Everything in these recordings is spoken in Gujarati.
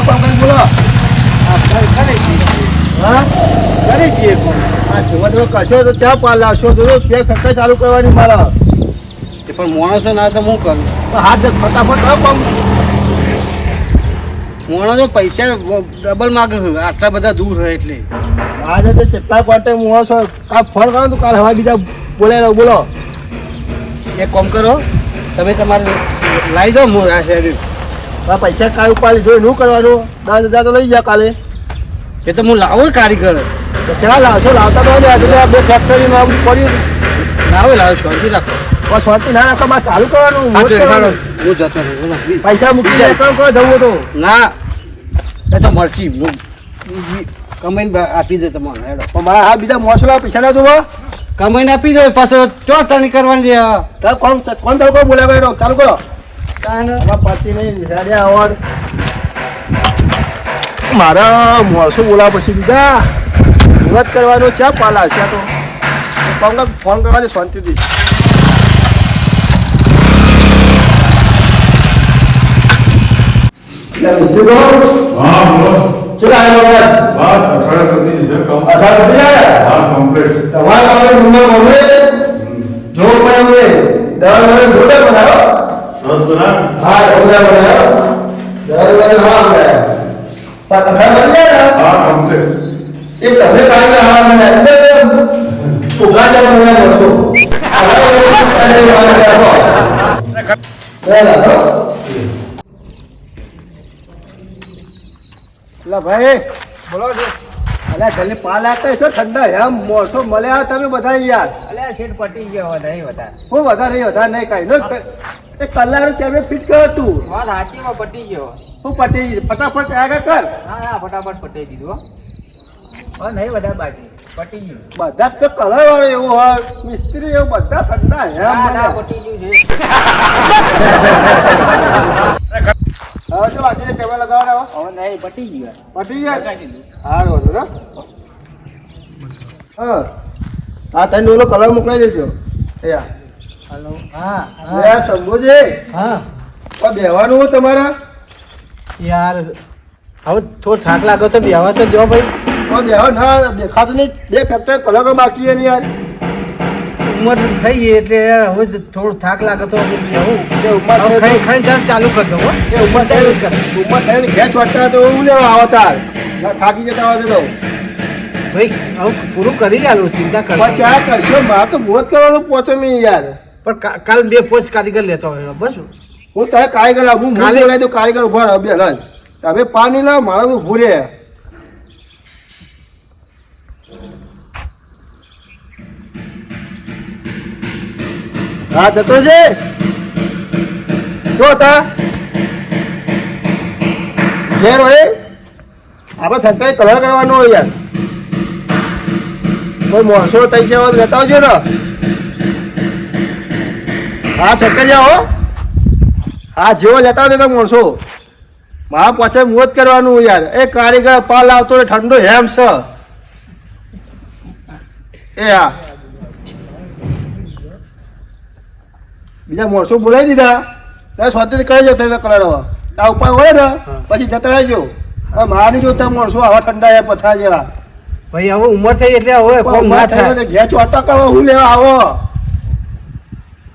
કોમ કઈ બોલો. હા કરી જઈએ કોણ આ જોવા કશો તો ચા પાલ લાવશો તો બે ખર્ચા ચાલુ કરવાની મારા એ પણ માણસો ના તો હું કરું હાથ ફટાફટ કરો કોમ. માણસો પૈસા ડબલ માગે છે આટલા બધા દૂર હોય એટલે આજે તો કેટલા કોન્ટેક હું છો કાલ ફોન કરો તો કાલ હવા બીજા બોલાવી લો બોલો. એક કામ કરો તમે તમારે લાવી દો હું આ શેરી પૈસા કાલ ઉપાડી જોઈ શું કરવાનું 10,000 તો લઈ જા કાલે. એ તો હું લાવું કારીગર તો ચા લાવશો લાવતા તો ને આજે બે ફેક્ટરીમાં આવું પડ્યું લાવો શાંતિ રાખો પણ શાંતિ ના રાખો માં ચાલુ કરવાનું મોજ કરવાનું. હું જતો રહું પૈસા મૂકી જાય કોણ કરો જવું તો ના એ તો મળશે હું કમાઈને આપી દે તમારે હેડો પણ મારા હા બીજા મોસલા પૈસા ના જોવો કમાઈને આપી દે પાછો ચો તણી કરવાની તો કોણ તડકો બોલાવે એનો ચાલુ કરો. તાને પતિ નહીં રેડિયા આવડ મારા મોસો બોલાવ પછી બીજા મુહૂર્ત કરવાનો ચા પાલા હશે તો ફોન કરવાની શાંતિથી. હા બોલો ચલો બસ 18 બધી છે કામ 18 હા કમ્પ્લીટ તમારા પાસે નંબર બોલે જો મને દવા મને જોડે બનાવો. બસ બરાબર હા જોડે બનાવો દવા મને હા બનાવો પણ કથા બની જાય ને હા કમ્પ્લીટ એ તમે કાંઈ હા મને ઉભા છે મને મળશો ભાઈ બોલો છો. અલ્યા જલ્દી પાલ આપતા છો ઠંડા એમ મોસો મળ્યા તમે બધા યાર. અલ્યા શેઠ પટી ગયો નહીં વધારે હું વધારે નહીં કાંઈ નો એક કલાક કેમે ફિટ કર્યો તું વાત સાચીમાં પટી ગયો. હું પટી ફટાફટ આગળ કર. હા ફટાફટ પટાઈ દીધું હો નહીં વધારે બાકી પટી ગયું. બધા જ તો કલર વાળો એવો હોય મિસ્ત્રી એવું બધા ઠંડા એમ ના મળ્યા. પટી ગયું છે. હવે જો આજે કેમે લગાવવાના હવે નહીં પટી ગયું. પટી ગયા લગાવી દીધું. સારું હતું ને હા હા તને ઓલો કલર મોકલાઈ દેજો યા હલો હા યા શંભુજી હા પણ બેવાનું હોય તમારા યાર હવે થોડો થાક લાગે તો બેવા તો દો ભાઈ તો બેહો ના દેખાતું નહીં બે ફેક્ટરી કલર બાકી છે ને યાર ઉંમર થઈ ગઈ એટલે હવે થોડો થાક લાગે તો બેહું એ ઉંમર થઈ ખાઈ ખાઈ ચાલુ કરી દો હો એ ઉંમર થઈ ઉંમર થઈને ઘેર છોડતા તો એવું લેવા આવતાર થાકી જતા હોય તો ભાઈ હવે પૂરું કરી ચાલુ ચિંતા કર પણ ચા કરશો મારે તો મોત કરવાનું પોચો મેં યાર પણ કાલ બે પોચ કારીગર લેતો હોય બસ હું તારે કારીગર લાવું હું કાલે- બોલાવી દઉં કારીગર ઉભા રહો બે હલાજ તમે પાણી લાવ મારે ઊભું રે હા જતો છે જો હતા ઘેર હોય આપણે ફેક્ટરી કલર કરવાનો હોય યાર કોઈ મોણસો તઈ જવા લેતા આવજો ને હા ફેક્ટરી આવો હા જેવો લેતા આવજો તો મોણસો મારા પાછળ મોત કરવાનું યાર એ કારીગર પાલ આવતો ઠંડો હેમ છે એ હા બીજા મોણસો બોલાવી દીધા ત્યાં સ્વાતંત્ર્ય કરી જતા કલર હવે આ ઉપાય હોય ને પછી જતા રહેજો હવે મારી જોતા માણસો આવા ઠંડા છે પથરા જેવા ભાઈ હવે ઉંમર થઈ એટલે હવે કોમ ના થાય ઘેર ચોટા કરવા હું લેવા આવો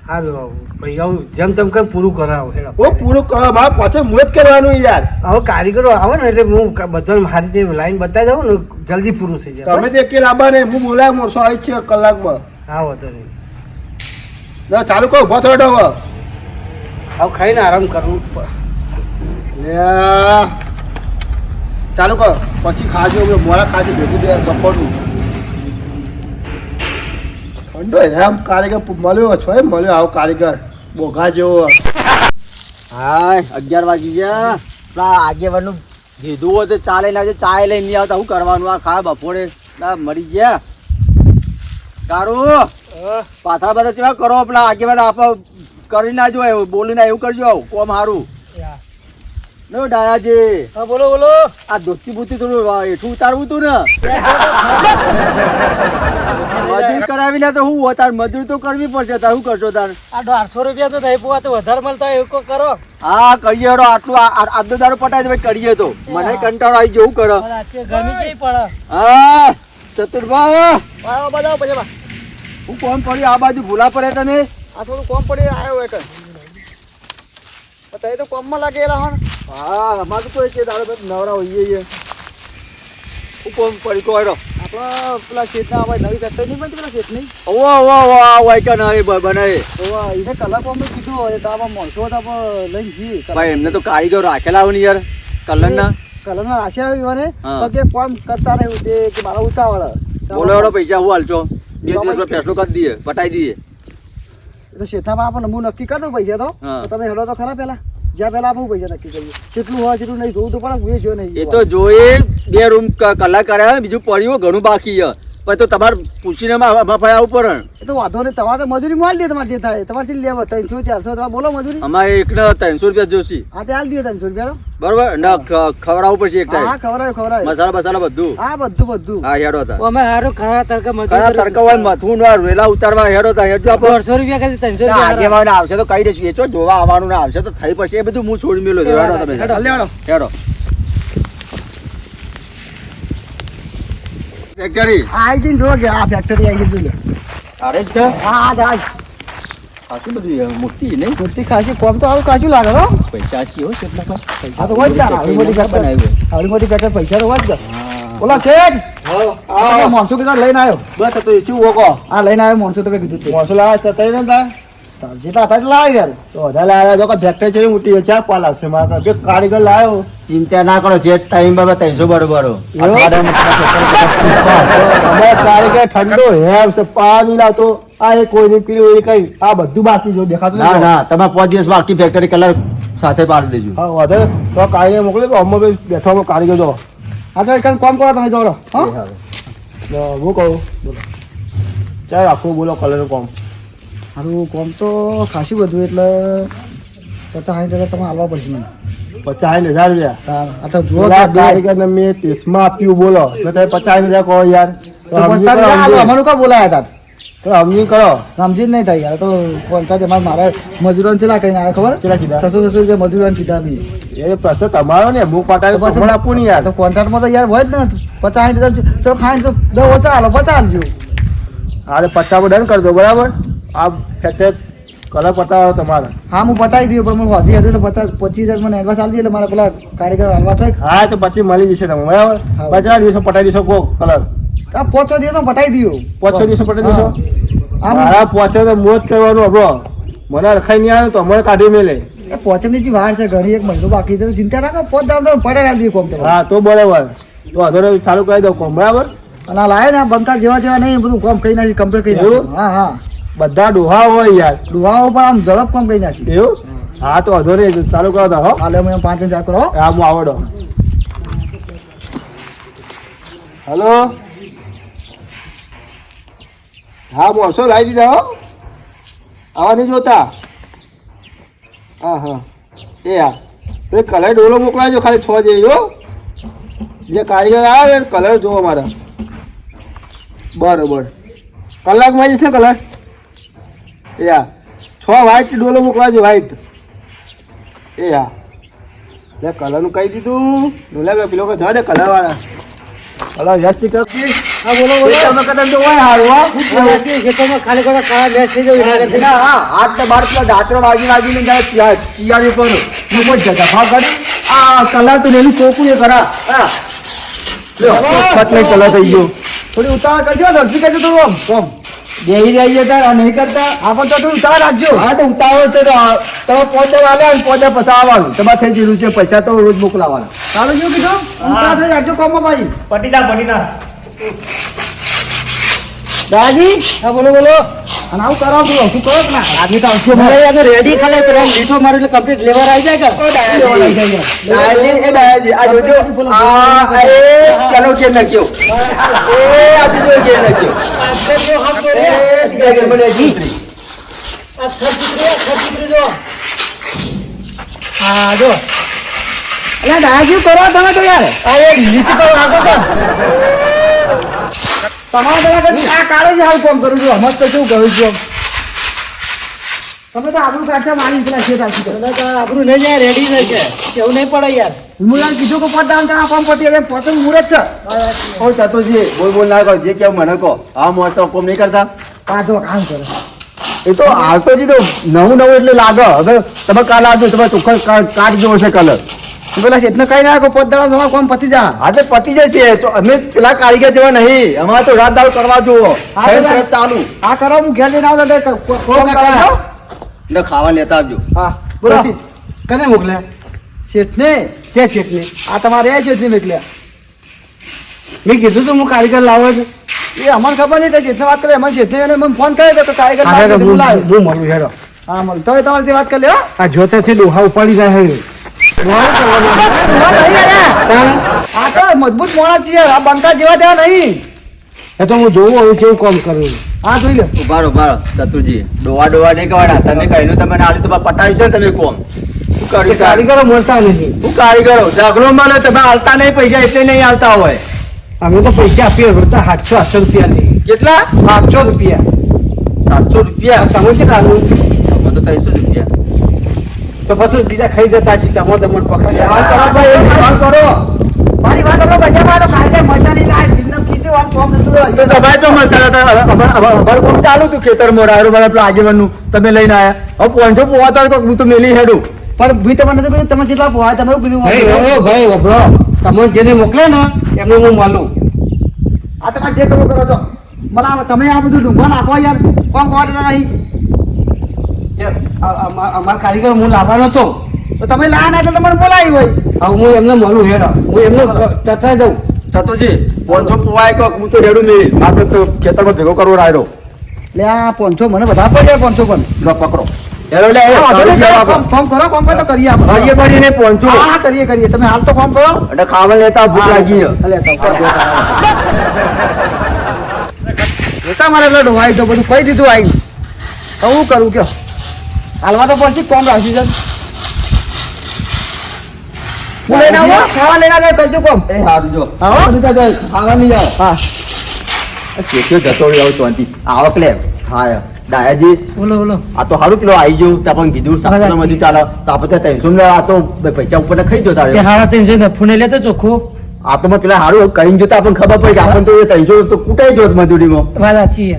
હાલો ભાઈ હવે જેમ તેમ કઈ પૂરું કરાવો હેડો હું પૂરું કરવા મારે પાછળ મુહૂર્ત કરવાનું યાર હવે કારીગરો આવે ને એટલે હું બધાને મારી રીતે લાઈન બતાવી દઉં ને જલ્દી પૂરું થઈ જાય તમે તો એકે લાંબા ને હું બોલાય માણસો આવી છે કલાકમાં હા વાંધો નહીં ના ચાલુ કહો ઉભો થયો હવે હવે ખાઈને આરામ કરવું લ્યા. ચાલુ કર પછી ખાજો મોડા ખાજો ભેગું દે બપોરનું ઠંડો એમ કારીગર મળ્યો છો એમ મળ્યો આવો કારીગર બોઘા જેવો હા 11 વાગી ગયા આગેવાનું કીધું હોય તો ચાલે ના ચાય લઈને નહીં આવતા શું કરવાનું આ ખા બપોરે મરી ગયા તારું પાછા બધા કેવા કરો પેલા આગેવાન આપ કરી ના જો બોલી ના એવું કરજો કોમ સારું નો દાદાજી હા બોલો બોલો આ દોસ્તી બુસ્તી થોડું એઠું ઉતારવું તું ને મજૂરી કરાવીને તો હું તાર મજૂરી તો કરવી પડશે તાર શું કરશો તાર આ 150 રૂપિયા તો નહીં પોવા તો વધારે મળતા હોય એવું કરો. હા કરીએ હેડો આટલું આજનો દારૂ પટાય તો ભાઈ કરીએ તો મને કંટાળો આવી જવું કરો પણ આજે ગરમી કેવી પડે. હા ચતુરભાઈ વાળો બતાવો પછી બા. હું કોણ પડ્યું આ બાજુ ભૂલા પડે તમે આ થોડું કોમ પડી આવ્યો હોય કઈ. તો કોમમાં લાગેલા હો. હા અમારે તો કોઈ છે દારૂ ભાઈ નવરા હોઈએ છીએ હું કોણ પડી કો હેડો આપણા પેલા શેઠના ભાઈ નવી ફેક્ટરી નહીં બનતી પેલા શેઠની. ઓ વાયકા નવી બનાવે એને કલર કોમ કીધું હોય તો આમાં માણસો તો આપણે લઈને જઈએ. ભાઈ એમને તો કારીગર રાખેલા હોય ને યાર કલર ના કલરના રાશિ આવી મને હા. તો કે કોમ કરતા નહીં તે કે મારા ઉતાવળ. બોલો હેડો પૈસા હું હાલશો 2 દિવસમાં ફેસલો કરી દઈએ પટાઈ દઈએ એ તો શેઠામાં આપણે નમું નક્કી કરી દઉં પૈસા તો હા. તમે હેડો તો ખરા પેલા જ્યાં પેલા આપણે પૈસા નક્કી કરીએ કેટલું હોય કેટલું નહીં જોવું તો પણ હું જો નહીં એ તો જોઈએ 2 રૂમ કલાક કર્યા બીજું પડ્યું ઘણું બાકી છે પછી તો તમારે પૂછીને મફાઈ આવવું પડે એ તો વાંધો નહીં તમારે તો મજૂરી મારી દે તમારે જે થાય તમારે લેવા 300 400 તમે બોલો મજૂરી અમારે એકને 300 રૂપિયા જોશી હા તે હાલ દો 300 રૂપિયા બરોબર ને ખવડાવવું પડશે એક હા ટાઈમ ખવડાવે મસાલા બસાલા બધું હા બધું હા હેડો હતા અમે હારું ખરા તડકા કયા તડકા મથું ના વેલા ઉતારવા હેડો હતા હેડજો આપણે 200 રૂપિયા કરી 300 રૂપિયા આગેવાન આવશે તો કહી દઈશું એ ચો જોવા આવવાનું ના આવશે તો થઈ પડશે એ બધું હું છોડી મેલો છું હેડો તમે હેડો. હેડો ફેક્ટરી આઈ જઈને જો કે આ ફેક્ટરી આવી ગઈ લે અરે છે હા આજ આટલી બધી મોટી નહીં મોટી ખાસી કોમ તો આવું કાચું લાગે હો પૈસા છે હો કેટલા આ તો હોય જ તારા આવડી મોટી ફેક્ટરી બનાવ્યું આવડી મોટી ફેક્ટરી પૈસા તો હોય જ ઓલા શેઠ આ માણસો કીધા લઈને આવ્યો બસ તો શું ઓકો આ લઈને આવ્યો માણસો તમે કીધું તે મોસો લાવે તો તઈ ને તા જેટલા હતા એટલા લાવ યાર તો વધારે લાવ્યા જો કે ફેક્ટરી છે મોટી છે ચા પાલ આવશે મારા કે કારીગર લાવ્યો ચિંતા ના કરો જેટ ટાઈમ બાબા 300 બરોબર અમારે કારીગર ઠંડો હેવ છે પાણી લાવતો આ એ કોઈ નહીં પીલું એ કઈ આ બધું બાકી જો દેખાતું ના નથી. ના તમે 5 દિવસ બાકી ફેક્ટરી કલર સાથે પાડી દેજો હા વધારે તો કારીગર મોકલી અમ્મા બેઠો કારીગર જો આ તો એક કામ કરો તમે જોડો હા હું કહું બોલો ચાલ આખું બોલો કલર કોમ મારું કોમ તો ખાસી બધું એટલે 50-60 તમે હાલવા પડશે મને 50,000 રૂપિયા તાર આ તો જુઓ બોલા કે કારીગર ને મેં 30 આપ્યું બોલો તો તમે 50,000 કહો યાર તો સમજી કરો, સમજી. અમારું કા બોલાયા હતા તો સમજી કરો સમજી જ નહીં થાય યાર તો કોન્ટ્રાક્ટ મારે મજૂરોને ચેલા કહીને આવ્યા ખબર ચેલા કીધા? 600 રૂપિયા મજૂરોને કીધા બી એ પ્રશ્ન તમારો ને હું પાટાને તો પછી- પકડ આપું ને યાર તો કોન્ટ્રાક્ટમાં તો યાર હોય જ ને 50-60 તો ખાઈને તો 10 ઓછા હાલો 50 હાલજો હાલે 50 ડન કરી દો બરાબર આ ફેક્ટરી કલર પતાવો તમારે હા હું પટાઈ દઉં પણ હું હજી એટલે 25,000 મને એડવાન્સ આપજો એટલે મારા પેલા કારીગર હાલવા થાય હા તો પછી મળી જશે તમે બરાબર હા. 50 દિવસો પટાઈ દીશો કો કલર આ 5 દિવસ તો પટાઈ દઉં 5 દિવસો પટાઈ દીશો હા મારા 5 તો મોજ કરવાનું હબળો મને રખાઈ નહીં આવે તો અમારે કાઢી મેલે એ પોચમની જે વાર છે ઘણી એક મહિનો બાકી છે તો ચિંતા ના કરો 5 દામ તો પટાઈ આપજો કોમ તો હા તો બરાબર તો અધરો ચાલુ કરી દો કોમ બરાબર અને આ લાવે ને આ બંકા જેવા નહીં એ બધું કોમ કઈ નાખી કમ્પ્લીટ કરી નાખ્યું. એવું? હા હા બધા ડોહા હોય યાર ડુહાઓ પણ આમ ઝડપ કોમ કરી નાખી એવું હા તો અધો નહીં ચાલુ કરો તો હો હાલે હું 5-4 કરો હા હું આવડો હલો હા મોસો લાવી દીધા હો આવા નહીં જોતા હા હા એ હા એ કલર ડોલો મોકલાજો ખાલી 6 જેવી હો જે કારીગર આવે ને કલર જોવો મારા બરોબર કલાકમાં જશે કલર એ હા 6 વ્હાઈટ ડોલો મોકલાજો વ્હાઈટ એ હા લે કલરનું કહી દીધું લે પેલો કે જવા દે કલર વાળા કલર વ્યસ્તી કરતી હા બોલો બોલો તમે કદાચ તો હોય હારું હો ખાલી ખોટા કાળા મેચ થઈ જવું ના હા 8 12 પેલા દાતરો વાગીને ચિયારી પર હું જતા ભાગ કરી આ કલર તો લેલું કોકું એ કરા હા પતલે કલર થઈ ગયો થોડી ઉતાવળ કરજો અરજી કરજો તો આમ કોમ બેહી જઈએ તાર આ નહીં કરતા આપણ તો થોડું ઉતાવળ રાખજો હા તો ઉતાવળ છે તો તમે પોતે વાલે અને પોતે પસાવવાનું તમારે થઈ ગયેલું છે પૈસા તો રોજ મોકલાવાના ચાલુ શું કીધું ઉતાવળ થઈ રાખજો કોમમાં ભાઈ પટીના દાદાજી હા બોલો બોલો અને આવું કરો તું શું કરો ના આજે તો આવશે મારે યાર રેડી ખાલી પેલા લીધો મારું એટલે કમ્પ્લીટ લેવર આવી જાય કે દાયાજી એ દાયાજી આ જોજો આ એ પેલો કે નાખ્યો એ આ બીજો કે નાખ્યો એ બીજા કે મને જીતરી હા જો અલ્યા દાદાજી કરો તમે તો યાર આ એક નીતિ પર આગળ કર તમારા બધા આ કાળો જ હાલ કોમ કરું છું હમણાં તો શું કરું છું તમે તો આબરૂ કાઢતા મારી પેલા શેઠ આપી દો આબરૂ નહીં જાય રેડી નહીં છે કેવું નહીં પડે યાર હું યાર કીધું કે પતાવ આ કામ પતી હવે પતંગ મુરત છે ઓ ચતુજી બોલ ના કરો જે કેવું મને કહો આ મોર તો કોમ નહીં કરતા પાછો કામ કરે એ તો આવતો જ તો નવું એટલે લાગે હવે તમે કાલ આવજો તમે ચોખ્ખો કાઢ જેવો છે કલર પેલા શેઠને કઈ ના પત દાડો તમારે કોમ પતી જા હા તો પતી જશે તો અમે પેલા કારીગર જેવા નહીં અમારે તો રાત દાળ કરવા જુઓ ચાલુ આ કરો હું ઘેર લઈને આવતો કોમ કરાવો એટલે ખાવા લેતા આવજો હા બોલો કને મોકલ્યા શેઠને છે શેઠને આ તમારે એ શેઠને મોકલ્યા મેં કીધું તું હું કારીગર લાવો છું એ અમને ખબર નહીં કે શેઠને વાત કરે અમારે શેઠને એને મને ફોન કર્યો તો કારીગર હું મળું હેડો હા મળું તો તમારી વાત કરી લો આ જોતા છે ડોહા ઉપાડી જાય આ તો મજબૂત મોણા છે આ બનતા જેવા તેવા નહીં એ તો હું જોઉં હવે કેવું કામ કરું હા જોઈ લો ઉભારો ચતુરજી ડોવા નહીં કહેવાના તમે કહેલું તમે આડું તો પટાવ્યું છે ને તમે કોમ કારીગરો મળતા નથી શું કારીગરો ઝઘડો માનો તમે હાલતા નહીં પૈસા એટલે નહીં આવતા હોય અમે તો પૈસા આપીએ રોજના 700 રૂપિયા લઈએ કેટલા 700 રૂપિયા 700 રૂપિયા તમે છે કાલું અમે તો 300 રૂપિયા તો પછી બીજા ખાઈ જતા છીએ તમે તમને પકડી કરો મારી વાત કરો બજા મારો કારીગર મળતા નહીં લાય બિંદમ કીસે વાન ફોર્મ નતું તો દબાઈ તો મળતા હતા અમારું કોમ ચાલુ હતું ખેતર મોડા પેલું આગેવાનનું તમે લઈને આવ્યા હવે પોંચો પોવા તો હું તો મેલી હેડું પણ ભી તમને તો કીધું તમે જેટલા પોવા તમે એવું કીધું ભાઈ ઓબરો તમે જેને મોકલે ને એમને હું માલું આ તમારે જે કરવું કરો છો મને તમે આ બધું ડુંગર નાખો યાર કોમ કોવાડે નહીં અમારા કારીગર હું લાવવાનો હતો તો તમે લાયા ના એટલે તમારે બોલાવી હોય હવે હું એમને મળું હેડો હું એમને તથા દઉં ચતુજી પોંચો પોવાય કહો હું તો રેડું મેલી માત્ર તો ખેતરમાં ભેગો કરવો રાયડો એટલે આ 500 મને બધા પડે 500 પણ લો પકડો હેલો લે ફોન કરો ફોન તો કરીએ આપણે હરીએ પડીને પોંચો હા કરીએ તમે હાલ તો ફોન કરો એટલે ખાવા લેતા ભૂખ લાગી લેતા મારે એટલે ડોવાઈ તો બધું કહી દીધું આવી હું કરું કયો હાલવા તો પછી કોમ રાખ્યું છે હું લઈને આવો ખાવા લઈને આવે કરજો કોમ એ સારું જો હા બધા જો ખાવા નહીં જાવ હા કેસો જતો રહ્યો શાંતિ આવક લે હા દાયાજી બોલો આ તો સારું પેલો આવી ગયું તો પણ કીધું સાતસો બધું ચાલે તો આપણે ટેન્શન લે આ તો પૈસા ઉપર ખાઈ જતા કે હારા 300 ફોને લેતો ચોખ્ખો આ તો પેલા સારું કઈ જોતા આપણને ખબર પડી કે આપણને તો 300 તો કૂટાઈ જોત મજૂરીમાં વાત સાચી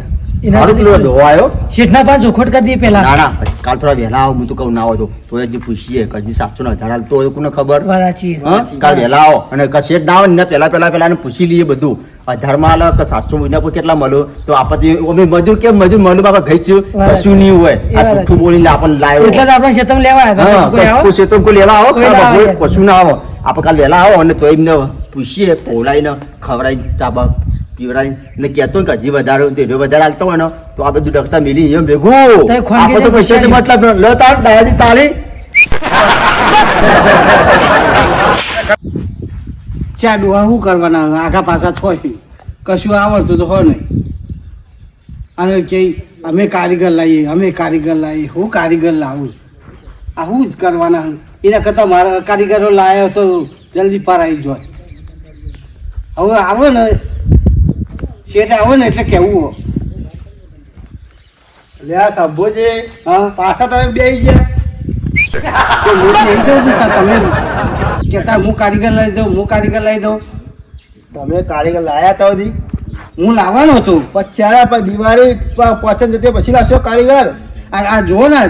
સારું પેલો ડોહો આવ્યો શેઠના પાસે જોખોટ કરી દઈએ પેલા ના કાલ થોડા વહેલા આવો હું તો કહું ના આવો તો હજી પૂછીએ કે હજી 700 તો કોને ખબર વાત સાચી કાલ વહેલા આવો અને કશેટ ના આવે ને પેલા પૂછી લઈએ બધું 18 માં આલે કે 700 મહિના પર કેટલા મળો તો આપણે અમે મજૂર કેમ મજૂર મળું બાપા ગઈ છું કશું નહીં હોય આ જૂઠું બોલીને આપણને લાવ્યો એટલે તો આપણે શેતમ લેવા આવ્યા કોઈ શેતમ કોઈ લેવા આવો કશું ના આવો આપણે કાલ વહેલા આવો અને તો એમને પૂછીએ પોલાઈને ખવડાવી ચાબા પીવડાવી ને કહેતો કે હજી વધારે હાલતો હોય ને તો આ બધું ડખતા મિલી એમ ભેગું આપણે તો પૈસા મતલબ લો તાર દાયાજી તાળી ચા ડોહા શું કરવાના આગા પાછા થોય કશું આવડતું તો હોય નહીં અને કે અમે કારીગર લાવીએ હું કારીગર લાવું આ શું જ કરવાના એના કરતાં મારા કારીગરો લાવ્યો તો જલ્દી પાર આવી જાય હવે આવો ને શેઠ આવો ને એટલે કેવું લે આ સંભોજી હા પાછા તમે બેસી ગયા તો હું નહીં જાઉં તો તમે કહેતા હું કારીગર લઈ દઉં તમે કારીગર લાયા તા સુધી હું લાવવાનો હતો પછી પણ દિવાળી પસંદ જતી પછી લાવશો કારીગર આ જુઓ ને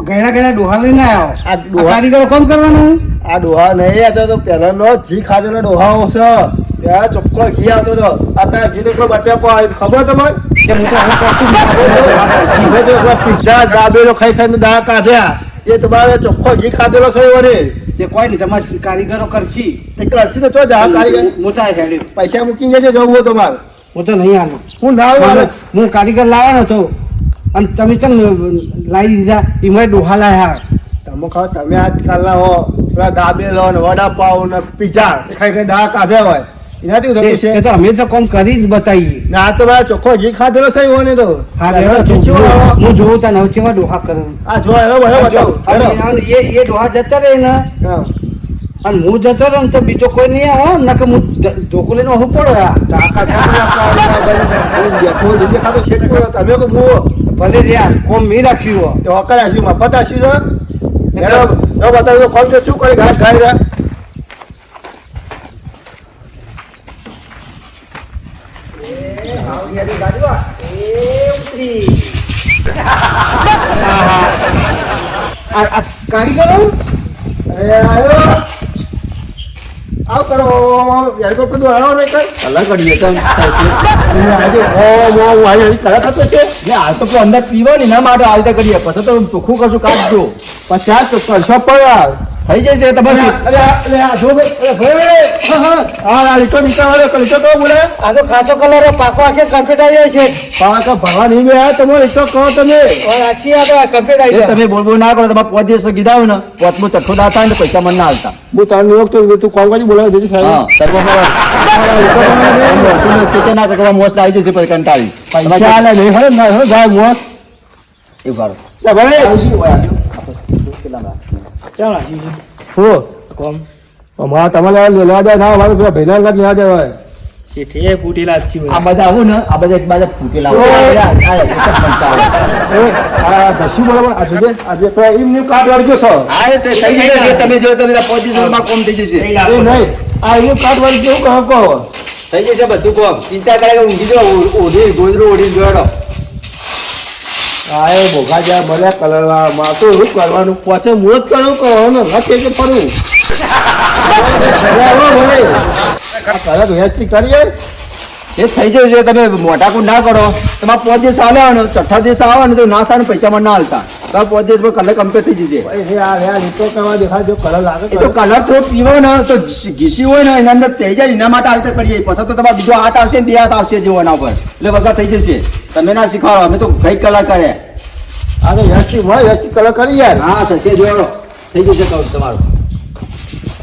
ઘણા ડોહા લઈને આવ્યો આ ડોહા- કારીગરો કોમ કરવાનું આ ડોહા નહીં આ તો પહેલાનો જી ખાધેલો ડોહાઓ છે ત્યાં ચોખ્ખો ઘી આવતો હતો અત્યારે ઘી તો બટેકો આવ્યો ખબર તમારે કે હું તો હવે કરતું પિઝા દાબેલો ખાઈને દા કાઢ્યા એ તમારે ચોખ્ખો ઘી ખાધેલો છે વરે તે કોઈ નહીં તમારે કારીગરો કરશી તે કરશી ને તો જા કારીગર મોટા સાઈડ પૈસા મૂકીને જજો જવું હોય તમારે હું તો નહીં આવું હું ના આવું હું કારીગર લાવવાનો હતો અને તમે ચમ લાવી દીધા એમાં ડોહા લાયા તમે ખાઓ તમે આજકાલના હો પેલા દાબેલો ને વડાપાવ ને પિઝા ખાઈ ખાઈ દા કાઢ્યા હોય એનાથી થતું છે એ તો અમે તો કોમ કરી જ બતાવીએ ને આ તો મારા ચોખ્ખો ઘી ખાધેલો છે હોય ને તો હા હું જોઉં ત્યાં નવચેવા ડોહા કરું આ જો હેલો બરાબર બતાવો હેલો એ ડોહા જતા રહે ને હા. અને હું જતો રહ્યો ને તો બીજો કોઈ નહીં આવો નકે હું ધોકો લઈને હું પડે કાકા બેઠો જલ્દી ખાતો શેઠ કરો તમે કો મુઓ ભલે રહ્યા કોમ મી રાખ્યું તો હકર આસી મફત આસી છે એનો નો બતાવ્યો કોમ તો શું કરે ઘાસ ખાઈ રહ્યા કારીગરો અરે આયો આવ કરો યાર કો બધું આવો ને કઈ કલર કરીએ તો આજે ઓ આજે કરા થતો છે ને હાલ તો પેલો અંદર પીવો ને એના માટે હાલ તો કરીએ પછી તો ચોખ્ખું કરશું કાઢજો 50 તો કરશો પડ્યા થઈ જશે તમારે અરે આ જો ભાઈ આ લીટો નીકળવાનો લીટો તો બોલે આ તો કાચો કલર પાકો આખે કમ્પ્લીટ આવી જાય છે પાકા ભરવા નહીં ગયા તમે લીટો કહો તમે આછી આ તો કમ્પ્લીટ આવી એ જાય તમે બોલ બોલ ના કરો તમારે 5 દિવસ કીધા હોય ને 5મો ચઠ્ઠો દાતા ને પૈસા મને ના હાલતા હું તારી વખતે તું કોલ કરી બોલાવી દેજે હા સાહેબ સર્વ ના કરવા મોસ્ટ આવી જશે પછી કંટાળી પૈસા આલે નહીં હે ના હે જાય મોસ એ વાળો લે ભાઈ હો કોમ અમારા તમારે લેવા જાય ના અમારે પેલા ભેના અંગત લેવા જાય શેઠે ફૂટેલા જ છે આ બધા આવું ને આ બધા એક બાજુ ફૂટેલા હોય. આ કશું બરાબર આજે તો એમ નું કાર્ડ વાળજો છો હા એ થઈ જશે તમે જો તમે 5 દિવસમાં કોમ થઈ જશે એ નહીં આ એનું કાર્ડ વાળજો કહો થઈ જશે બધું કોમ ચિંતા કરે કે ઊંઘી જો ઓઢી ગોદરું ઓઢી જોડો આ એ ભોગા જાય મને કલર માં તો એવું કરવાનું પછી મુહૂર્ત કરું કહો ને લખે કે ફરું કલર વ્યવસ્થિત કરીએ એ થઈ જશે તમે મોટા કું ના કરો તમારે 5 દિવસ આલે ને છઠ્ઠા દિવસ આવે ને તો ના થાય ને પૈસા મને ના હાલતા તમે 5 દિવસમાં કલર કમ્પ્લીટ થઈ જશે લીટો કરવા દેખાય જો કલર લાગે એ તો કલર થોડો પીવો ને તો ઘીસી હોય ને એના અંદર થઈ જાય એના માટે હાલતા કરીએ પછી તો તમારે બીજો હાથ આવશે ને 2 હાથ આવશે જેવો એના પર એટલે વગર થઈ જશે તમે ના શીખવાડો અમે તો કઈ કલર કરે આ તો વ્યવસ્થિત હોય વ્યવસ્થિત કલર કરી યાર હા થશે જોડો થઈ જશે કહું તમારું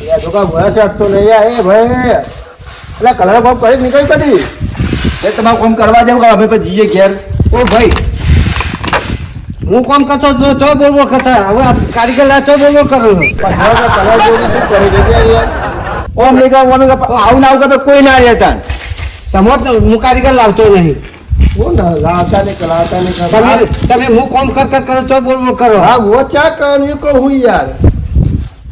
યાર જો કા ભરા છે તો નહીં યાર એ ભાઈ એટલે કલર કોમ કરી નીકળી કદી એ તમારે કોમ કરવા દેવું કે અમે પછી જઈએ ઘેર ઓ ભાઈ હું કોમ કરતો તો ચો બોલ બોલ કરતા હવે આ કારીગર લા ચો બોલ બોલ કરો કલર જોઈને શું કરી દેજે યાર ઓમ નહીં કહો આવું ના આવું કે કોઈ ના રહેતા તમો તો હું કારીગર લાવતો નહીં હું ના લાવતા ને કલાવતા ને તમે હું કોમ કરતા કરો ચો બોલ બોલ કરો હા વો ચા કર્યું કહું યાર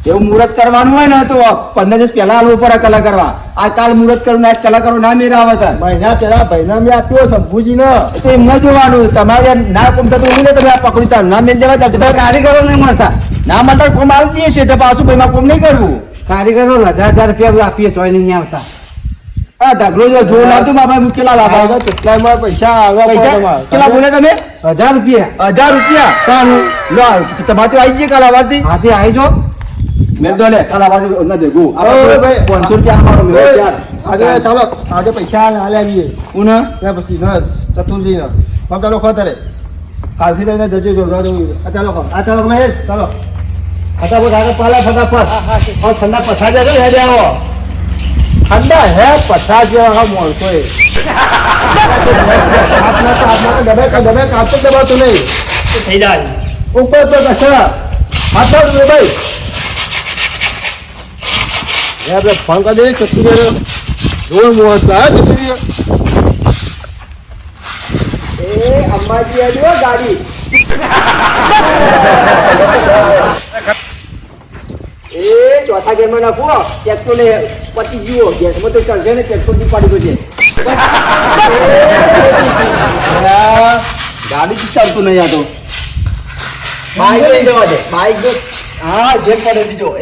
એવું મુહૂર્ત કરવાનું હોય ને તો 15 દિવસ પહેલા આલવું પડે કલા કરવા આ કાલ મુહૂર્ત કરું ને આજ કલા કરો ના મેરા આવતા મહિના પેલા ભાઈના મેં આપ્યો શંભુજી નો તો એમ ન જોવાનું તમારે ના કોમ થતું હોય ને તમે આ પકડી તા ના મેલ દેવા જતા કારીગરો નહીં મળતા ના મળતા કોમ આલ દઈએ છે એટલે પાછું ભાઈમાં કોમ નહીં કરવું કારીગરો 1000 રૂપિયા આપીએ તોય નહીં આવતા આ ઢગલો જો જો લાવતું બાપા મુકેલા લાભા કેટલામાં પૈસા આવ્યા પૈસા કેટલા બોલે તમે 1000 રૂપિયા 1000 રૂપિયા તાનું લો તમારે તો આવી જઈએ કાલ આવાથી હાથી આવી જો મેલ દો લે કાલ આવાથી ના દેગું ઓય ભાઈ. 500 રૂપિયા અમારો મેળ ચાર આજે ચાલો આજે પૈસા હાલે આવીએ ઉન ત્યાં પછી ન ચતુર્જી ન પણ ચાલો ખતરે કાલથી લઈને જજો જો ચાલો ચાલો મહેશ ચાલો ફટાફટ આગળ પાલા ફટાફટ ઠંડા પછા જાય હે આવો ઠંડા હે પછા જેવા મોણસો એ દબાઈ કાચો દબાતું નહીં થઈ જાય ઉપર તો કશા માથા ભાઈ આપણે ફોન કરી દઈએ ચતુર્ય જોર મોહન હા ચતુર્ય એ અંબાજી આવ્યો ગાડી એ ચોથા ગેરમાં નાખો ટ્રેક્ટર ને પતી ગયો ગેસમાં તો ચાલશે ને ટ્રેક્ટર થી પાડી ગયો ગાડી થી ચાલતું નહીં આ તો બાઈક લઈ જવા દે બાઈક જો હા જે પડે બીજો એ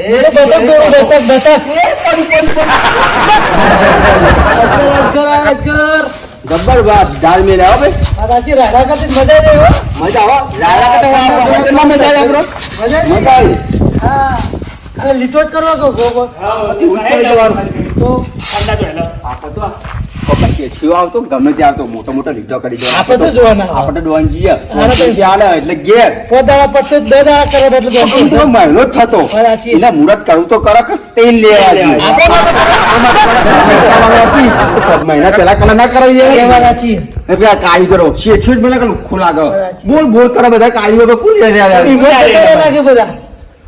ગબ્બર બાપ ડાળ મેલે આવો ભાઈ મજા આવે રાયડા કરતા કેટલા મજા આવે આપણો મજા આવી લીટો જ કરવા કહો પછી ઉઠાઈ જવાનું તો આવતો ગમે તે આવતો મોટો મોટો લીધો કરી દો આપણે તો જોવાના. આપણે ડોન જઈએ હાલે એટલે ઘેર પોદાળા પડશે 2 દાડા કરે એટલે તો મહિનો જ થતો સાચી. એટલે મુહૂર્ત કરવું તો કરે કે તેલ લેવા જોઈએ. મહિના પહેલા કલા ના કરાવી કેવા દેવા રાચી એટલે આ કારીગરો શેઠિયું જ મને કે લુખ્ખું લાગે બોલ બોલ કરે બધા કારીગરો કોણ લે લાગે બધા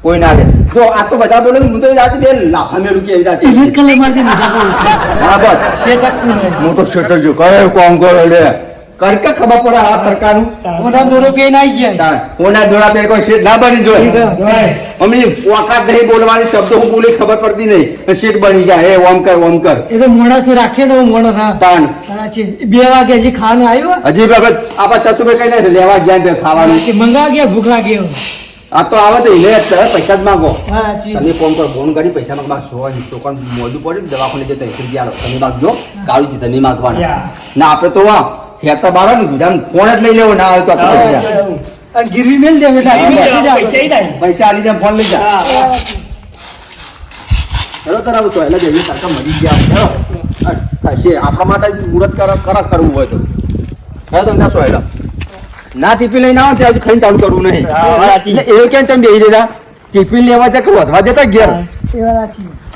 કોઈ ના લે જો આ તો બધા બોલે હું તો જાતી બે લાફા મેળું કે જાતી ઇંગ્લિશ કલર મારતી મોટા બોલ બરાબર શેઠ કોણ મોટો શેટર જો કરે કોમ કરો લે કરકે ખબર પડે આ પ્રકારનું ઓના દોરો પે ના આવી ગયા કોના દોડા પે કોઈ શેઠ ના બની જોઈએ મમ્મી વાકાત નહીં બોલવાની શબ્દો હું બોલી ખબર પડતી નહીં શેઠ બની ગયા એ ઓમ કર એ તો મોણસ ને રાખીએ તો મોણસ હા તાન સાચી 2 વાગે હજી ખાવાનું આવ્યું હજી આપણે આપણા સતુભાઈ કઈ નહીં લેવા જાય ખાવાનું કે મંગા ગયા ભૂખ લાગી આ તો આવે તો એને પૈસા જ માંગો હા સાચી તમે ફોન કરો ફોન કરી પૈસા માંગવા છોકરા મોઢું પડ્યું દવાખાને જતો 10 તમે માગજો કાળું જીતા નહીં માગવાના ના આપણે તો વાહ ખેતર બાર ને ગુદામ ફોન જ લઈ લેવો ના આવે તો અને ગીરવી મેલ દે બેટા પૈસા આલી જાય ફોન લઈ જા ચલો કરાવું તો એટલે જઈએ સરકાર મળી ગયા થશે આપણા માટે મુહૂર્ત કરવું હોય તો હે તો ના સોયલા ના ટીપી લઈને આવો ત્યાં ખાઈને ચાલુ કરવું નહીં એટલે એવું કેમ તમે બેસી દેતા ટીપી લેવા જાય કે વધવા જતા ઘેર એ વાત સાચી